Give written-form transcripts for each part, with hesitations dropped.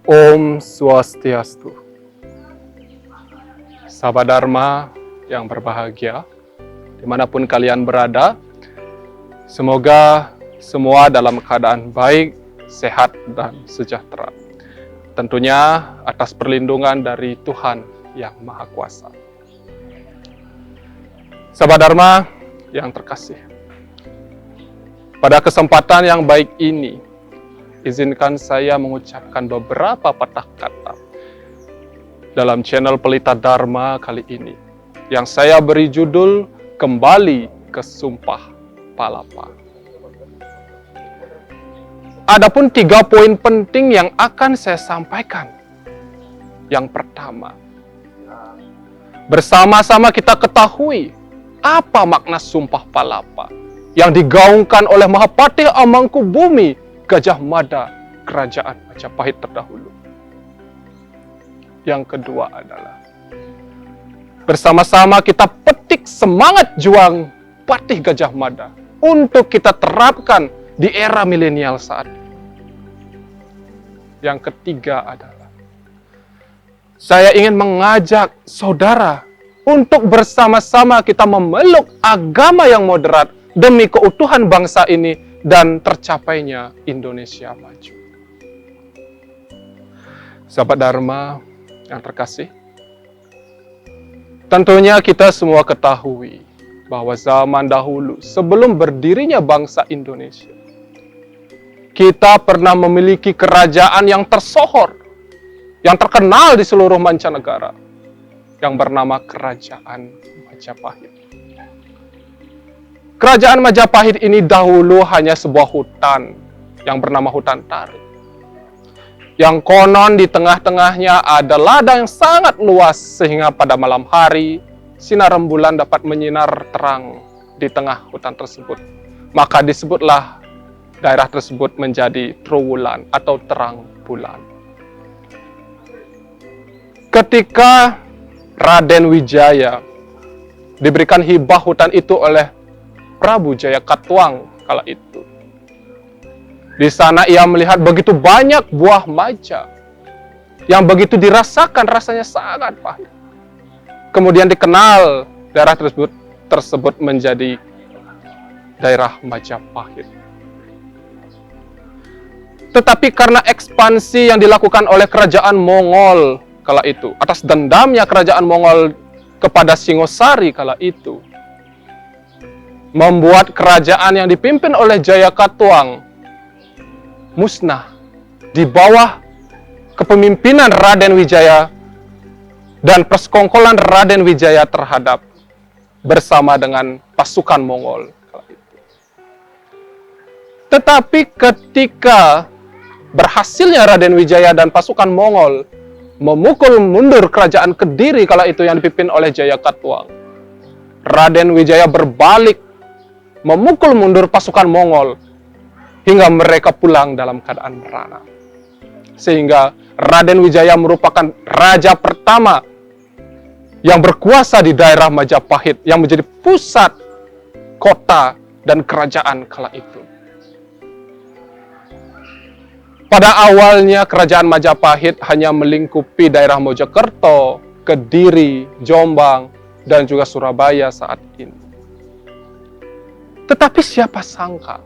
Om Swastiastu. Sahabat Dharma yang berbahagia, dimanapun kalian berada, semoga semua dalam keadaan baik, sehat, dan sejahtera. Tentunya atas perlindungan dari Tuhan yang Maha Kuasa. Sahabat Dharma yang terkasih, pada kesempatan yang baik ini, izinkan saya mengucapkan beberapa patah kata dalam channel Pelita Dharma kali ini, yang saya beri judul Kembali ke Sumpah Palapa. Adapun 3 poin penting yang akan saya sampaikan. Yang pertama, bersama-sama kita ketahui apa makna Sumpah Palapa yang digaungkan oleh Mahapatih Amangkubumi Gajah Mada, Kerajaan Majapahit terdahulu. Yang kedua adalah bersama-sama kita petik semangat juang Patih Gajah Mada untuk kita terapkan di era milenial saat ini. Yang ketiga adalah saya ingin mengajak saudara untuk bersama-sama kita memeluk agama yang moderat demi keutuhan bangsa ini dan tercapainya Indonesia maju. Sahabat Dharma yang terkasih, tentunya kita semua ketahui bahwa zaman dahulu sebelum berdirinya bangsa Indonesia, kita pernah memiliki kerajaan yang tersohor, yang terkenal di seluruh mancanegara, yang bernama Kerajaan Majapahit. Kerajaan Majapahit ini dahulu hanya sebuah hutan yang bernama Hutan Tarik. Yang konon di tengah-tengahnya ada ladang yang sangat luas sehingga pada malam hari sinar rembulan dapat menyinar terang di tengah hutan tersebut. Maka disebutlah daerah tersebut menjadi Trowulan atau terang bulan. Ketika Raden Wijaya diberikan hibah hutan itu oleh Prabu Jayakatwang kala itu. Di sana ia melihat begitu banyak buah maja yang begitu dirasakan rasanya sangat pahit. Kemudian dikenal daerah tersebut menjadi daerah Majapahit. Tetapi karena ekspansi yang dilakukan oleh kerajaan Mongol kala itu, atas dendamnya kerajaan Mongol kepada Singosari kala itu, membuat kerajaan yang dipimpin oleh Jayakatwang musnah di bawah kepemimpinan Raden Wijaya dan persekongkolan Raden Wijaya terhadap bersama dengan pasukan Mongol. Tetapi ketika berhasilnya Raden Wijaya dan pasukan Mongol memukul mundur kerajaan Kediri kala itu yang dipimpin oleh Jayakatwang, Raden Wijaya berbalik memukul mundur pasukan Mongol hingga mereka pulang dalam keadaan merana. Sehingga Raden Wijaya merupakan raja pertama yang berkuasa di daerah Majapahit yang menjadi pusat kota dan kerajaan kala itu. Pada awalnya kerajaan Majapahit hanya melingkupi daerah Mojokerto, Kediri, Jombang, dan juga Surabaya saat ini. Tetapi siapa sangka,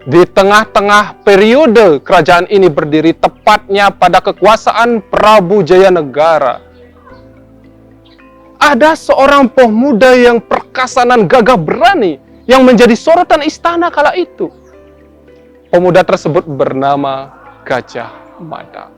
di tengah-tengah periode kerajaan ini berdiri tepatnya pada kekuasaan Prabu Jayanegara, ada seorang pemuda yang perkasa dan gagah berani yang menjadi sorotan istana kala itu. Pemuda tersebut bernama Gajah Mada.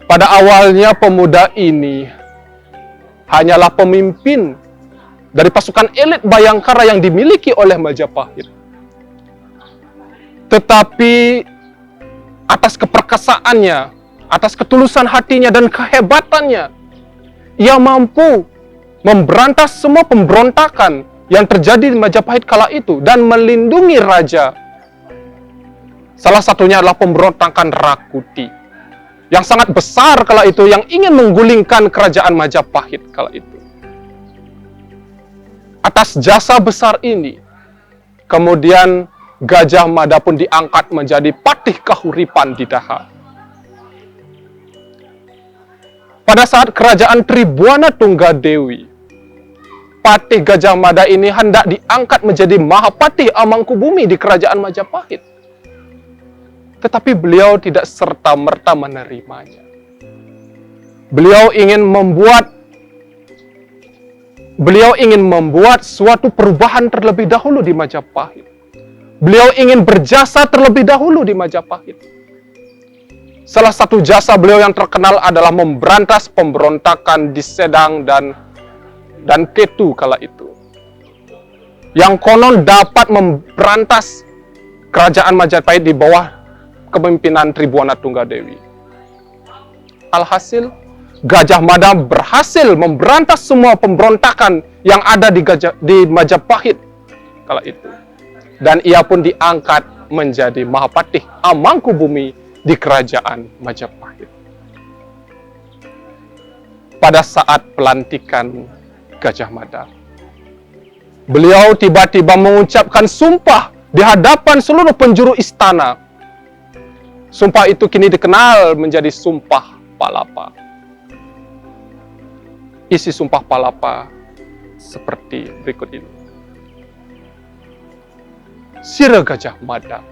Pada awalnya pemuda ini hanyalah pemimpin dari pasukan elit Bayangkara yang dimiliki oleh Majapahit. Tetapi atas keperkasaannya, atas ketulusan hatinya dan kehebatannya, ia mampu memberantas semua pemberontakan yang terjadi di Majapahit kala itu dan melindungi raja. Salah satunya adalah pemberontakan Rakuti yang sangat besar kala itu, yang ingin menggulingkan kerajaan Majapahit kala itu. Atas jasa besar ini, kemudian Gajah Mada pun diangkat menjadi Patih Kahuripan di Daha. Pada saat kerajaan Tribuana Tunggadewi, Patih Gajah Mada ini hendak diangkat menjadi Mahapatih Amangkubumi di kerajaan Majapahit. Tetapi beliau tidak serta-merta menerimanya. Beliau ingin membuat suatu perubahan terlebih dahulu di Majapahit. Beliau ingin berjasa terlebih dahulu di Majapahit. Salah satu jasa beliau yang terkenal adalah memberantas pemberontakan di Sedang dan Ketu kala itu, yang konon dapat memberantas kerajaan Majapahit di bawah kepemimpinan Tribuana Tunggadewi. Alhasil, Gajah Mada berhasil memberantas semua pemberontakan yang ada di Majapahit kala itu. Dan ia pun diangkat menjadi Mahapatih Amangkubumi di kerajaan Majapahit. Pada saat pelantikan Gajah Mada, beliau tiba-tiba mengucapkan sumpah di hadapan seluruh penjuru istana. Sumpah itu kini dikenal menjadi Sumpah Palapa. Isi Sumpah Palapa seperti berikut ini. Sira Gajah Mada,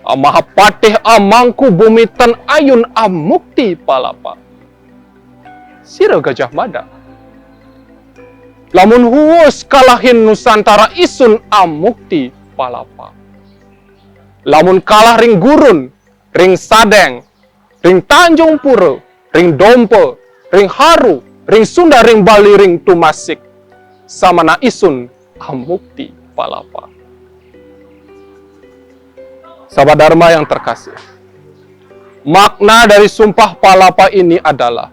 Mahapatih Amangkubumi Tan Ayun Amukti Palapa. Sira Gajah Mada, lamun huwus kalahin Nusantara isun Amukti Palapa. Lamun kalah ring Gurun, ring Sadeng, ring Tanjung Pura, ring Dompe, ring Haru, ring Sunda, ring Bali, ring Tumasik, samana isun Amukti Palapa. Sahabat Dharma yang terkasih, makna dari Sumpah Palapa ini adalah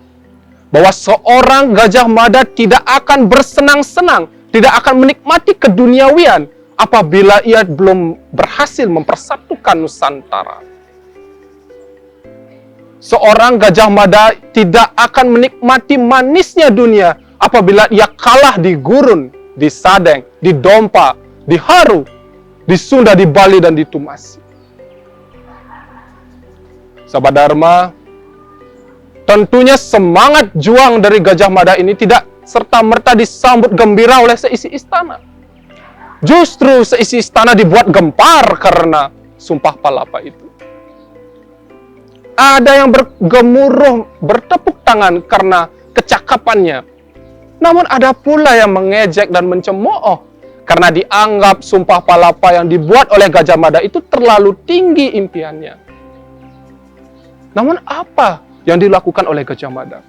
bahwa seorang Gajah Mada tidak akan bersenang-senang, tidak akan menikmati keduniawian apabila ia belum berhasil mempersatukan Nusantara. Seorang Gajah Mada tidak akan menikmati manisnya dunia apabila ia kalah di Gurun, di Sadeng, di Dompa, di Haru, di Sunda, di Bali, dan di Tumasi. Sahabat Dharma, tentunya semangat juang dari Gajah Mada ini tidak serta-merta disambut gembira oleh seisi istana. Justru seisi istana dibuat gempar karena Sumpah Palapa itu. Ada yang bergemuruh, bertepuk tangan karena kecakapannya. Namun ada pula yang mengejek dan mencemooh karena dianggap Sumpah Palapa yang dibuat oleh Gajah Mada itu terlalu tinggi impiannya. Namun apa yang dilakukan oleh Gajah Mada?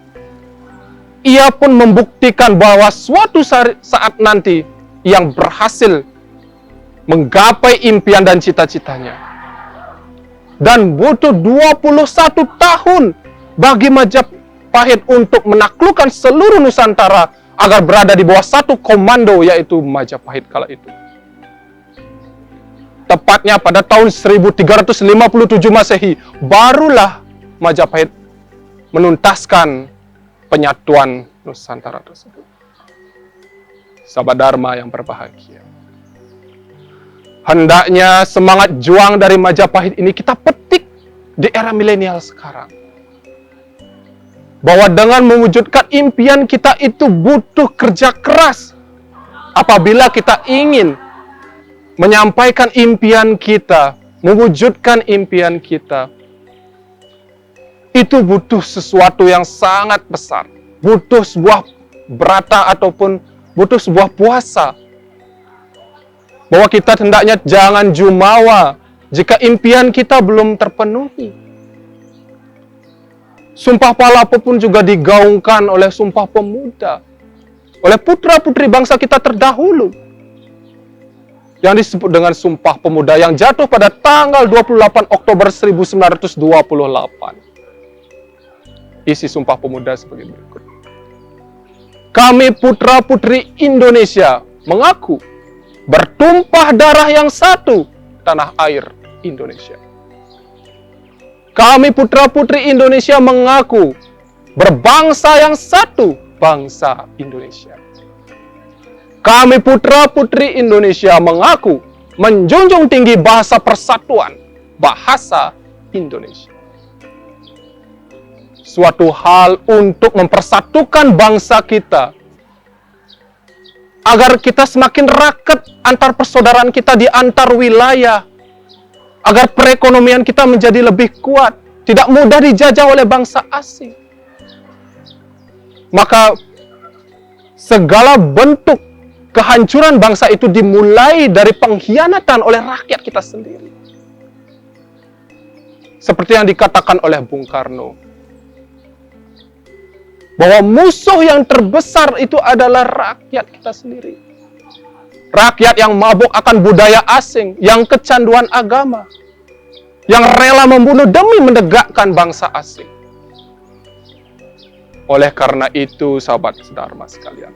Ia pun membuktikan bahwa suatu saat nanti yang berhasil menggapai impian dan cita-citanya. Dan butuh 21 tahun bagi Majapahit untuk menaklukkan seluruh Nusantara agar berada di bawah satu komando, yaitu Majapahit kala itu. Tepatnya pada tahun 1357 Masehi, barulah Majapahit menuntaskan penyatuan Nusantara tersebut. Sahabat Dharma yang berbahagia, hendaknya semangat juang dari Majapahit ini kita petik di era milenial sekarang. Bahwa dengan mewujudkan impian kita itu butuh kerja keras. Apabila kita ingin menyampaikan impian kita, mewujudkan impian kita, itu butuh sesuatu yang sangat besar. Butuh sebuah berata ataupun butuh sebuah puasa. Bahwa kita hendaknya jangan jumawa jika impian kita belum terpenuhi. Sumpah Palapo pun juga digaungkan oleh Sumpah Pemuda, oleh putra-putri bangsa kita terdahulu, yang disebut dengan Sumpah Pemuda yang jatuh pada tanggal 28 Oktober 1928. Isi Sumpah Pemuda sebagai berikut. Kami putra-putri Indonesia mengaku bertumpah darah yang satu, tanah air Indonesia. Kami putra-putri Indonesia mengaku berbangsa yang satu, bangsa Indonesia. Kami putra-putri Indonesia mengaku menjunjung tinggi bahasa persatuan, bahasa Indonesia. Suatu hal untuk mempersatukan bangsa kita, agar kita semakin raket antar persaudaraan kita di antar wilayah, agar perekonomian kita menjadi lebih kuat, tidak mudah dijajah oleh bangsa asing. Maka segala bentuk kehancuran bangsa itu dimulai dari pengkhianatan oleh rakyat kita sendiri. Seperti yang dikatakan oleh Bung Karno, bahwa musuh yang terbesar itu adalah rakyat kita sendiri. Rakyat yang mabuk akan budaya asing, yang kecanduan agama, yang rela membunuh demi menegakkan bangsa asing. Oleh karena itu, sahabat sedharma sekalian,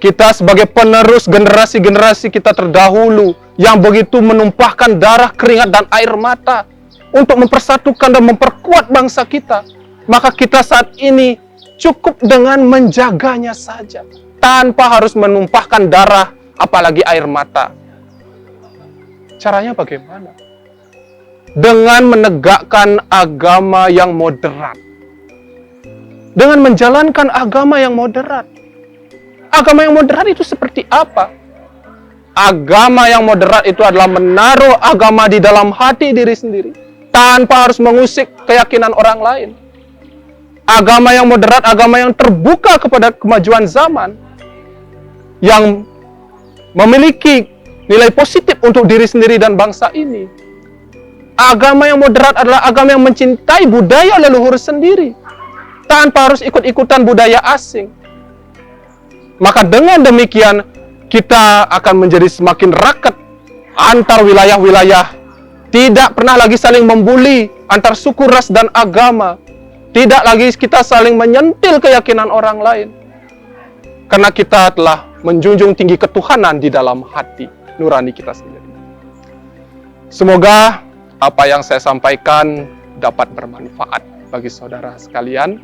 kita sebagai penerus generasi-generasi kita terdahulu yang begitu menumpahkan darah, keringat, dan air mata untuk mempersatukan dan memperkuat bangsa kita, maka kita saat ini cukup dengan menjaganya saja, tanpa harus menumpahkan darah, apalagi air mata. Caranya bagaimana? Dengan menegakkan agama yang moderat. Dengan menjalankan agama yang moderat. Agama yang moderat itu seperti apa? Agama yang moderat itu adalah menaruh agama di dalam hati diri sendiri, tanpa harus mengusik keyakinan orang lain. Agama yang moderat, agama yang terbuka kepada kemajuan zaman, yang memiliki nilai positif untuk diri sendiri dan bangsa ini. Agama yang moderat adalah agama yang mencintai budaya leluhur sendiri, tanpa harus ikut-ikutan budaya asing. Maka dengan demikian, kita akan menjadi semakin raket antar wilayah-wilayah, tidak pernah lagi saling membuli antar suku, ras, dan agama. Tidak lagi kita saling menyentil keyakinan orang lain. Karena kita telah menjunjung tinggi ketuhanan di dalam hati nurani kita sendiri. Semoga apa yang saya sampaikan dapat bermanfaat bagi saudara sekalian.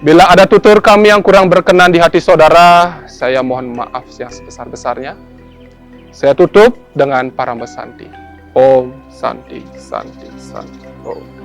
Bila ada tutur kami yang kurang berkenan di hati saudara, saya mohon maaf yang sebesar-besarnya. Saya tutup dengan Paramba Santi. Om Santi, Santi, Santi. Om.